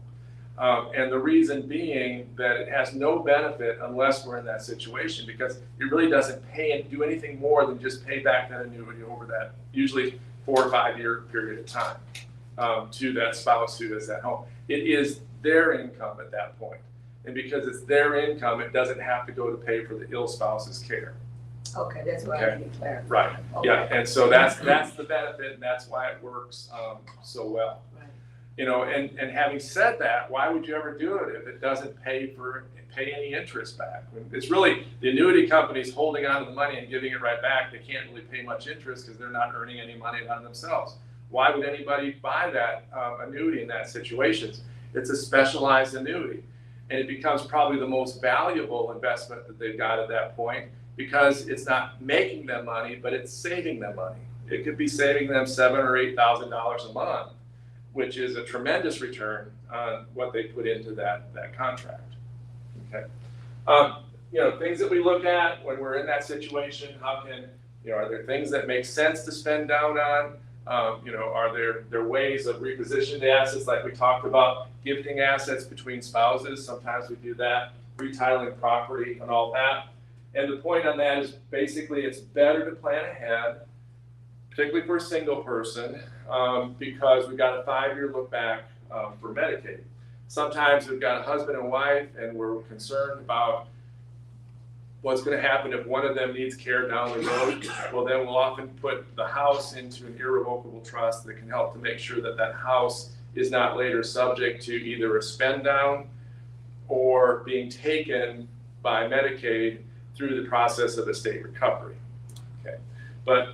And the reason being that it has no benefit unless we're in that situation, because it really doesn't pay and do anything more than just pay back that annuity over that usually 4 or 5 year period of time to that spouse who is at home. It is their income at that point. And because it's their income, it doesn't have to go to pay for the ill spouse's care. Okay, that's what I need to clarify. Right. Okay. Yeah. And so that's the benefit, and that's why it works so well. Right. And having said that, why would you ever do it if it doesn't pay any interest back? It's really the annuity companies holding on to the money and giving it right back. They can't really pay much interest because they're not earning any money on themselves. Why would anybody buy that annuity in that situation? It's a specialized annuity, and it becomes probably the most valuable investment that they've got at that point, because it's not making them money, but it's saving them money. it could be saving them $7,000 or $8,000 a month, which is a tremendous return on what they put into that contract. Okay. Things that we look at when we're in that situation, are there things that make sense to spend down on? Are there ways of repositioning the assets like we talked about, gifting assets between spouses? Sometimes we do that, retitling property and all that. And the point on that is basically it's better to plan ahead, particularly for a single person, because we've got a 5-year look back for Medicaid. Sometimes we've got a husband and wife and we're concerned about what's going to happen if one of them needs care down the road. Well, then we'll often put the house into an irrevocable trust that can help to make sure that that house is not later subject to either a spend down or being taken by Medicaid through the process of estate recovery. Okay, but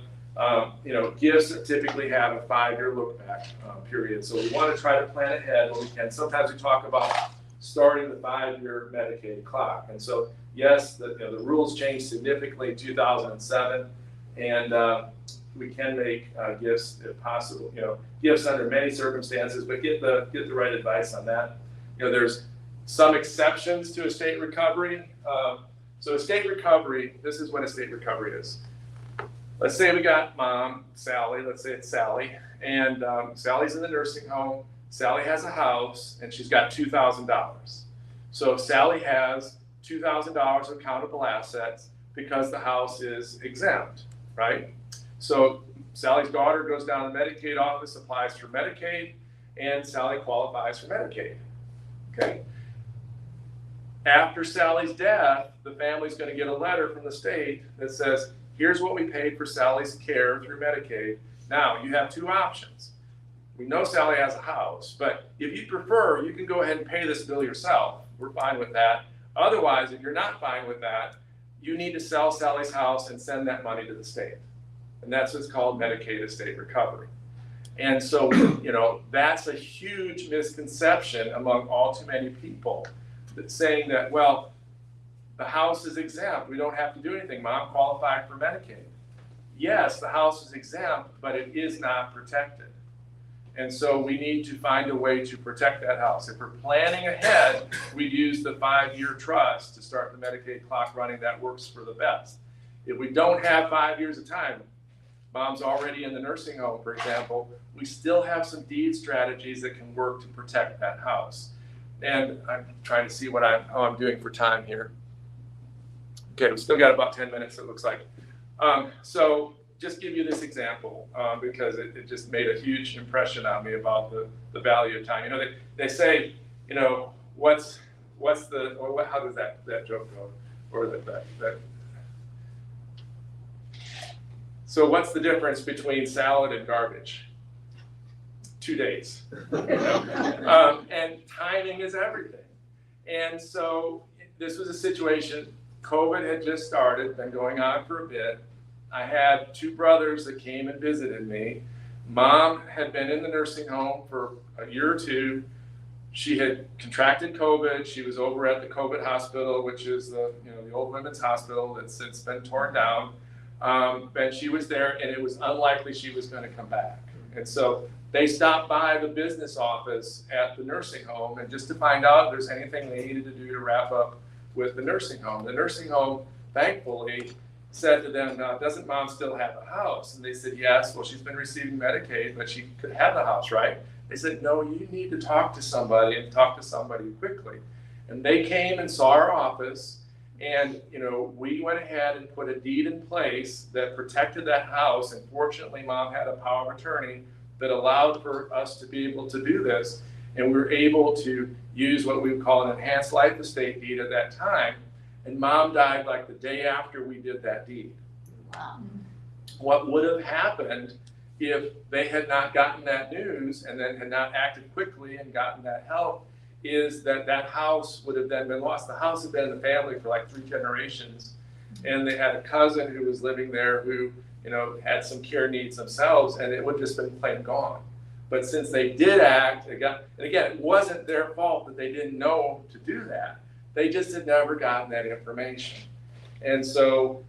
gifts typically have a 5-year look back period, so we want to try to plan ahead when we can. Sometimes we talk about starting the 5-year Medicaid clock, and so yes, the rules changed significantly in 2007, and we can make gifts if possible. Gifts under many circumstances, but get the right advice on that. There's some exceptions to estate recovery. So estate recovery, this is when estate recovery is. Let's say we got mom, Sally, let's say it's Sally, and Sally's in the nursing home. Sally has a house and she's got $2,000. So Sally has $2,000 of countable assets because the house is exempt, right? So Sally's daughter goes down to the Medicaid office, applies for Medicaid, and Sally qualifies for Medicaid, okay? After Sally's death, the family's going to get a letter from the state that says, here's what we paid for Sally's care through Medicaid. Now, you have 2 options. We know Sally has a house, but if you prefer, you can go ahead and pay this bill yourself. We're fine with that. Otherwise, if you're not fine with that, you need to sell Sally's house and send that money to the state. And that's what's called Medicaid estate recovery. And so, that's a huge misconception among all too many people, that saying that, well, the house is exempt, we don't have to do anything, mom qualified for Medicaid. Yes, the house is exempt, but it is not protected. And so we need to find a way to protect that house. If we're planning ahead, we use the 5-year trust to start the Medicaid clock running. That works for the best. If we don't have 5 years of time, mom's already in the nursing home, for example, we still have some deed strategies that can work to protect that house. And I'm trying to see how I'm doing for time here. Okay, we've still got about 10 minutes, it looks like. So just give you this example because it just made a huge impression on me about the value of time. They say, how does that joke go? Or that. So what's the difference between salad and garbage? 2 days. And timing is everything. And so this was a situation, COVID had just started, been going on for a bit. I had 2 brothers that came and visited me. Mom had been in the nursing home for a year or 2. She had contracted COVID. She was over at the COVID hospital, which is the old women's hospital that's since been torn down. And she was there, and it was unlikely she was going to come back. And so they stopped by the business office at the nursing home and just to find out if there's anything they needed to do to wrap up with the nursing home. The nursing home, thankfully, said to them, doesn't mom still have a house? And they said, yes. Well, she's been receiving Medicaid, but she could have the house, right? They said, no, you need to talk to somebody and talk to somebody quickly. And they came and saw our office, and we went ahead and put a deed in place that protected that house. And fortunately, mom had a power of attorney that allowed for us to be able to do this. And we were able to use what we would call an enhanced life estate deed at that time. And mom died like the day after we did that deed. Wow. What would have happened if they had not gotten that news and then had not acted quickly and gotten that help is that house would have then been lost. The house had been in the family for like 3 generations. And they had a cousin who was living there who had some care needs themselves, and it would have just been plain gone. But since they did act, and again, it wasn't their fault that they didn't know to do that. They just had never gotten that information. And so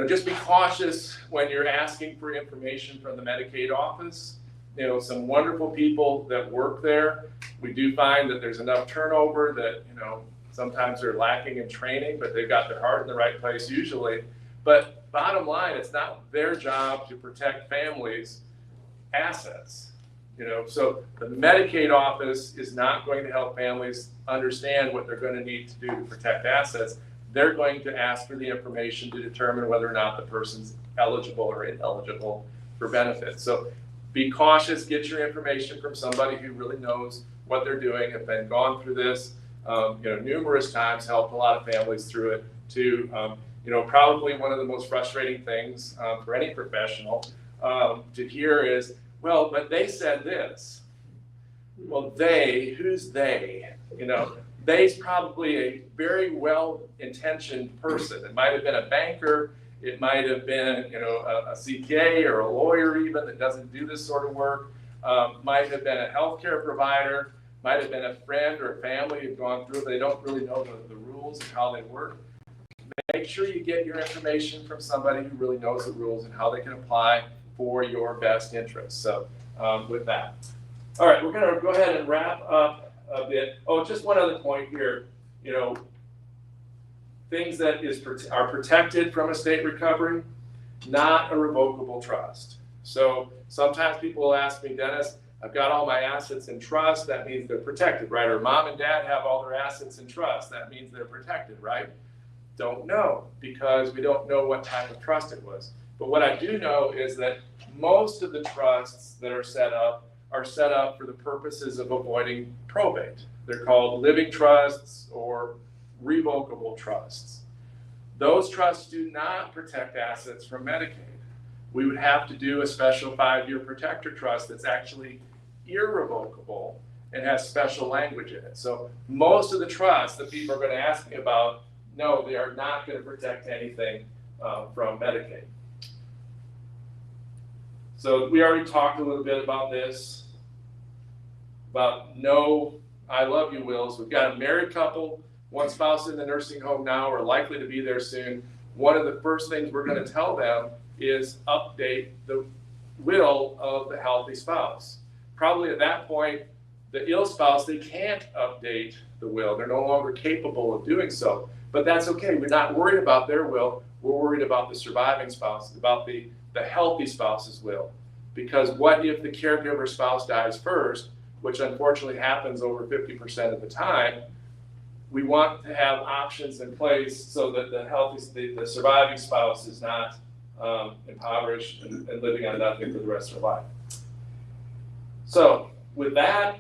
just be cautious when you're asking for information from the Medicaid office. Some wonderful people that work there. We do find that there's enough turnover that, sometimes they're lacking in training, but they've got their heart in the right place usually. But bottom line, it's not their job to protect families' assets. So the Medicaid office is not going to help families understand what they're going to need to do to protect assets. They're going to ask for the information to determine whether or not the person's eligible or ineligible for benefits. So be cautious, get your information from somebody who really knows what they're doing, have been gone through this, numerous times, helped a lot of families through it too. Probably one of the most frustrating things for any professional to hear is, well, but they said this. Well, who's they? They's probably a very well-intentioned person. It might have been a banker. It might have been, a CPA or a lawyer even that doesn't do this sort of work. Might have been a healthcare provider. Might have been a friend or a family who've gone through it. They don't really know the rules and how they work. Make sure you get your information from somebody who really knows the rules and how they can apply for your best interests. So with that. All right, we're going to go ahead and wrap up a bit. Oh, just one other point here. Things that are protected from estate recovery, not a revocable trust. So sometimes people will ask me, Dennis, I've got all my assets in trust. That means they're protected, right? Or mom and dad have all their assets in trust. That means they're protected, right? Don't know, because we don't know what type of trust it was. But what I do know is that most of the trusts that are set up for the purposes of avoiding probate. They're called living trusts or revocable trusts. Those trusts do not protect assets from Medicaid. We would have to do a special 5-year protector trust that's actually irrevocable and has special language in it. So most of the trusts that people are going to ask me about, no, they are not going to protect anything from Medicaid. So we already talked a little bit about this, about no I love you wills. We've got a married couple, one spouse in the nursing home now or likely to be there soon. One of the first things we're going to tell them is update the will of the healthy spouse. Probably at that point, the ill spouse, they can't update the will. They're no longer capable of doing so. But that's okay. We're not worried about their will. We're worried about the surviving spouse, about the healthy spouse's will. Because what if the caregiver spouse dies first, which unfortunately happens over 50% of the time? We want to have options in place so that the surviving spouse is not impoverished and living on nothing for the rest of their life. So with that,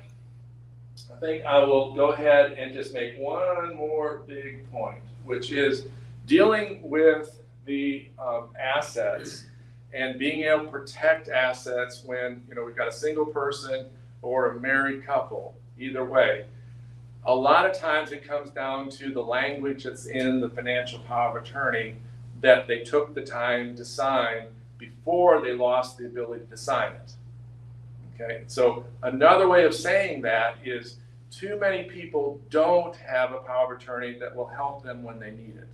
I think I will go ahead and just make one more big point, which is dealing with the assets and being able to protect assets when we've got a single person or a married couple, either way. A lot of times it comes down to the language that's in the financial power of attorney that they took the time to sign before they lost the ability to sign it. Okay, so another way of saying that is too many people don't have a power of attorney that will help them when they need it.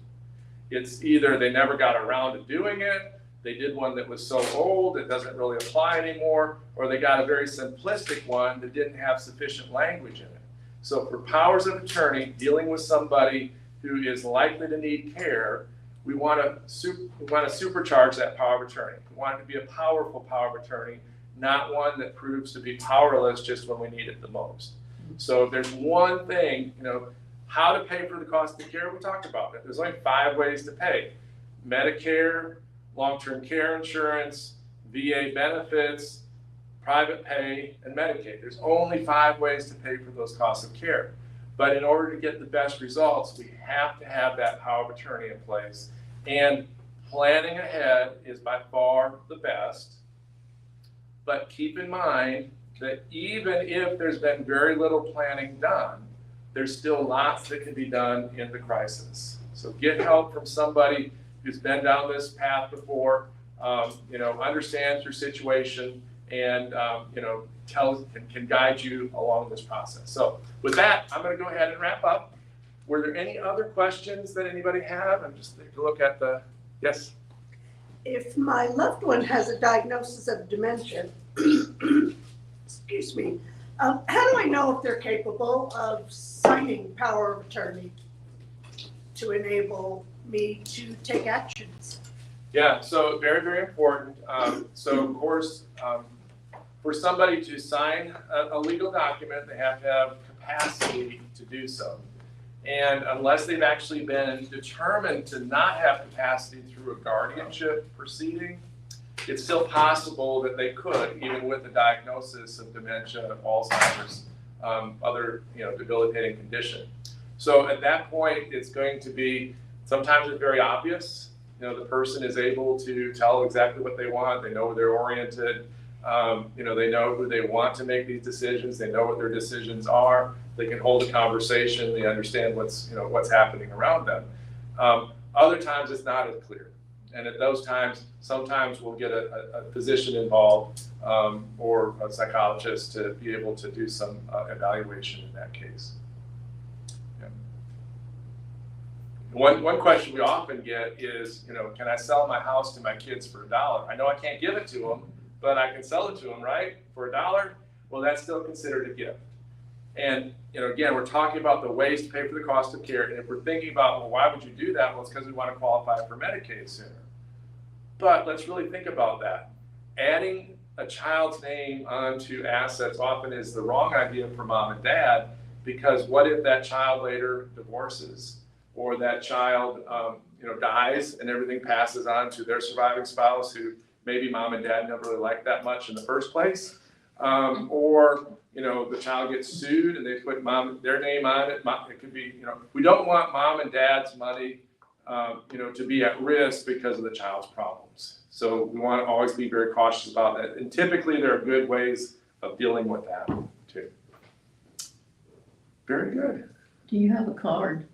It's either they never got around to doing it, they did one that was so old it doesn't really apply anymore, or they got a very simplistic one that didn't have sufficient language in it. So for powers of attorney, dealing with somebody who is likely to need care, we want to supercharge that power of attorney. We want it to be a powerful power of attorney, not one that proves to be powerless just when we need it the most. So if there's one thing, how to pay for the cost of care, we talked about that. There's only 5 ways to pay: Medicare, long-term care insurance, VA benefits, private pay, and Medicaid. There's only 5 ways to pay for those costs of care. But in order to get the best results, we have to have that power of attorney in place. And planning ahead is by far the best. But keep in mind that even if there's been very little planning done, there's still lots that can be done in the crisis. So get help from somebody who's been down this path before, understands your situation, and can guide you along this process. So with that, I'm going to go ahead and wrap up. Were there any other questions that anybody have? I'm just taking a look at the, yes? if my loved one has a diagnosis of dementia, excuse me, how do I know if they're capable of signing power of attorney to enable me to take actions? Yeah, so very, very important. So of course, for somebody to sign a legal document, they have to have capacity to do so. And unless they've actually been determined to not have capacity through a guardianship proceeding, it's still possible that they could, even with a diagnosis of dementia, Alzheimer's, other debilitating condition. So at that point, it's going to be, sometimes it's very obvious. The person is able to tell exactly what they want. They know where they're oriented. They know who they want to make these decisions. They know what their decisions are. They can hold a conversation. They understand what's happening around them. Other times it's not as clear. And at those times, sometimes we'll get a physician involved or a psychologist to be able to do some evaluation in that case. Yeah. One question we often get is, can I sell my house to my kids for $1? I know I can't give it to them, but I can sell it to them, right? For $1? Well, that's still considered a gift. And, again, we're talking about the ways to pay for the cost of care. And if we're thinking about, well, why would you do that? Well, it's because we want to qualify for Medicaid sooner. But let's really think about that. Adding a child's name onto assets often is the wrong idea for mom and dad, because what if that child later divorces, or that child, dies and everything passes on to their surviving spouse who maybe mom and dad never really liked that much in the first place, or the child gets sued and they put their name on it. It could be, we don't want mom and dad's money, to be at risk because of the child's problems. So we want to always be very cautious about that. And typically there are good ways of dealing with that too. Very good. Do you have a card?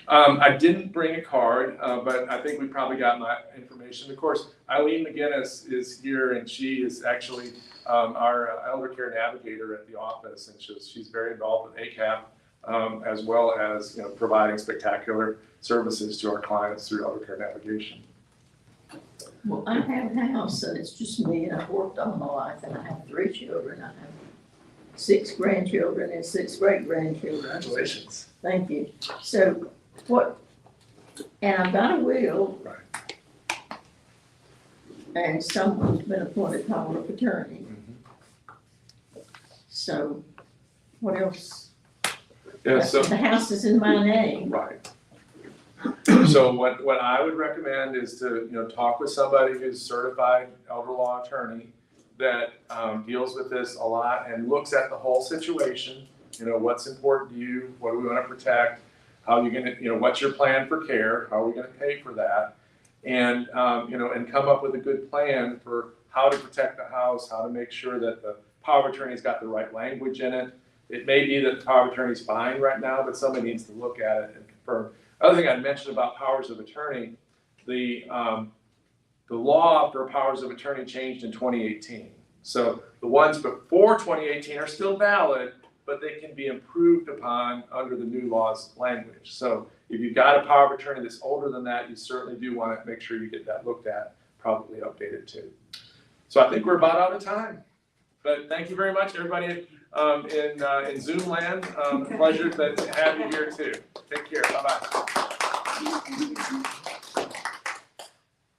I didn't bring a card, but I think we probably got my information. Of course, Eileen McGinnis is here, and she is actually our elder care navigator at the office, and she's very involved with ACAP, as well as providing spectacular services to our clients through elder care navigation. Well, I have a house and it's just me, and I've worked all my life, and I have 3 children. I have 6 grandchildren and 6 great-grandchildren. Congratulations. Thank you. So and I've got a will. Right. And someone's been appointed power of attorney. Mm-hmm. So what else? Yeah, so. The house is in my name. Right. So what I would recommend is to talk with somebody who's certified elder law attorney that deals with this a lot and looks at the whole situation. What's important to you? What do we want to protect? How are you going to, what's your plan for care? How are we going to pay for that? And and come up with a good plan for how to protect the house, how to make sure that the power of attorney's got the right language in it. It may be that the power of attorney's fine right now, but somebody needs to look at it and confirm. Other thing I'd mention about powers of attorney, the law for powers of attorney changed in 2018. So the ones before 2018 are still valid, but they can be improved upon under the new law's language. So if you've got a power of attorney that's older than that, you certainly do want to make sure you get that looked at, probably updated too. So I think we're about out of time. But thank you very much, everybody in Zoom land. Pleasure to have you here too. Take care. Bye-bye.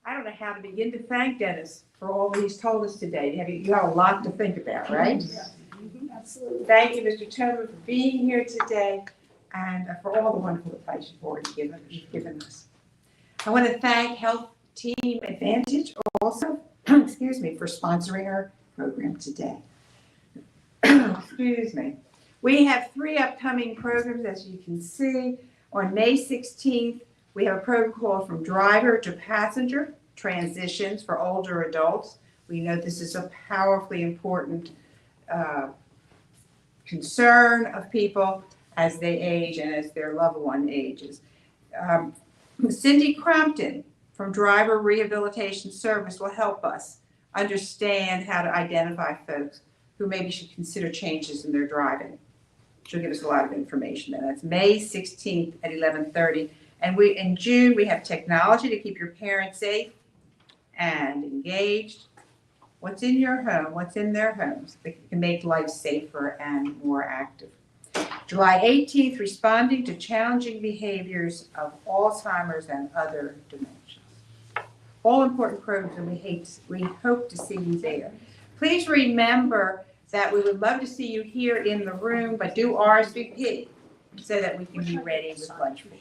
I don't know how to begin to thank Dennis for all that he's told us today. You have a lot to think about, right? Yeah. Absolutely. Thank you, Mr. Toman, for being here today and for all the wonderful advice you've already given us. I want to thank Health Team Advantage also, excuse me, for sponsoring our program today. Excuse me. We have 3 upcoming programs, as you can see. On May 16th, we have a program called From Driver to Passenger, Transitions for Older Adults. We know this is a powerfully important concern of people as they age and as their loved one ages. Cindy Crompton from Driver Rehabilitation Service will help us understand how to identify folks who maybe should consider changes in their driving. She'll give us a lot of information there. That's May 16th at 11:30. And in June, we have technology to keep your parents safe and engaged. What's in your home, what's in their homes that can make life safer and more active. July 18th, responding to challenging behaviors of Alzheimer's and other dementias. All important programs, and we hope to see you there. Please remember that we would love to see you here in the room, but do RSVP so that we can be ready with lunch for you.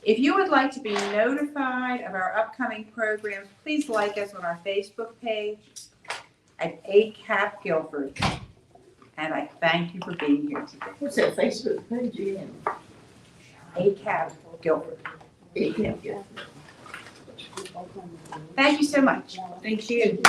If you would like to be notified of our upcoming programs, please like us on our Facebook page at ACAP Guilford. And I thank you for being here today. What's that Facebook page again? ACAP Guilford. ACAP Guilford. Thank you so much. Thank you.